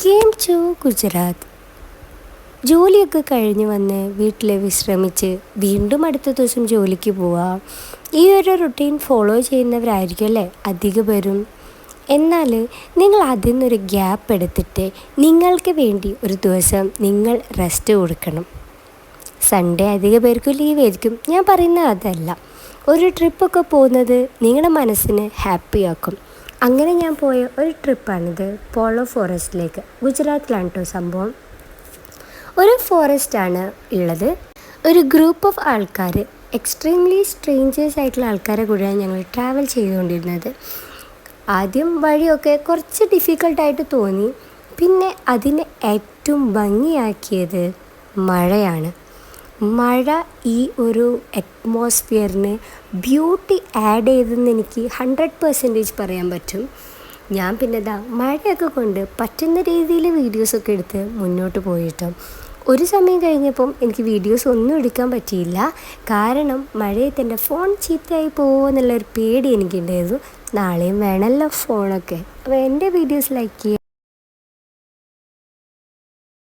Came to Gujarat. ജോലിയൊക്കെ കഴിഞ്ഞ് വന്ന് വീട്ടിൽ വിശ്രമിച്ച് വീണ്ടും അടുത്ത ദിവസം ജോലിക്ക് പോവുക. ഈ ഒരു റുട്ടീൻ ഫോളോ ചെയ്യുന്നവരായിരിക്കും അല്ലേ അധിക പേരും. എന്നാൽ നിങ്ങൾ അതിൽ നിന്നൊരു ഗ്യാപ്പ് എടുത്തിട്ട് നിങ്ങൾക്ക് വേണ്ടി ഒരു ദിവസം നിങ്ങൾ റെസ്റ്റ് കൊടുക്കണം. സൺഡേ അധിക പേർക്കും ലീവ് ആയിരിക്കും. ഞാൻ പറയുന്നത് അതല്ല, ഒരു ട്രിപ്പൊക്കെ പോകുന്നത് നിങ്ങളുടെ മനസ്സിന് ഹാപ്പിയാക്കും. അങ്ങനെ ഞാൻ പോയ ഒരു ട്രിപ്പാണിത്. പോളോ ഫോറസ്റ്റിലേക്ക്. ഗുജറാത്തിലാണ് കേട്ടോ സംഭവം. ഒരു ഫോറസ്റ്റാണ് ഉള്ളത്. ഒരു ഗ്രൂപ്പ് ഓഫ് ആൾക്കാർ, എക്സ്ട്രീംലി സ്ട്രേഞ്ചേഴ്സ് ആയിട്ടുള്ള ആൾക്കാരെ കൂടെയാണ് ഞങ്ങൾ ട്രാവൽ ചെയ്തുകൊണ്ടിരുന്നത്. ആദ്യം വഴിയൊക്കെ കുറച്ച് ഡിഫിക്കൽട്ടായിട്ട് തോന്നി. പിന്നെ അതിനെ ഏറ്റവും ഭംഗിയാക്കിയത് മഴയാണ്. മഴ ഈ ഒരു അറ്റ്മോസ്ഫിയറിന് ബ്യൂട്ടി ആഡ് ചെയ്തെന്ന് എനിക്ക് 100% പറയാൻ പറ്റും. ഞാൻ പിന്നെ മഴയൊക്കെ കൊണ്ട് പറ്റുന്ന രീതിയിൽ വീഡിയോസൊക്കെ എടുത്ത് മുന്നോട്ട് പോയിട്ടോ. ഒരു സമയം കഴിഞ്ഞപ്പം എനിക്ക് വീഡിയോസ് ഒന്നും എടുക്കാൻ പറ്റിയില്ല. കാരണം മഴയത്ത് എൻ്റെ ഫോൺ ചീത്തയായി പോകുമോ എന്നുള്ളൊരു പേടി എനിക്കുണ്ടായിരുന്നു. നാളെയും വേണമല്ലോ ഫോണൊക്കെ. അപ്പോൾ എൻ്റെ വീഡിയോസ് ലൈക്ക് ചെയ്യുക.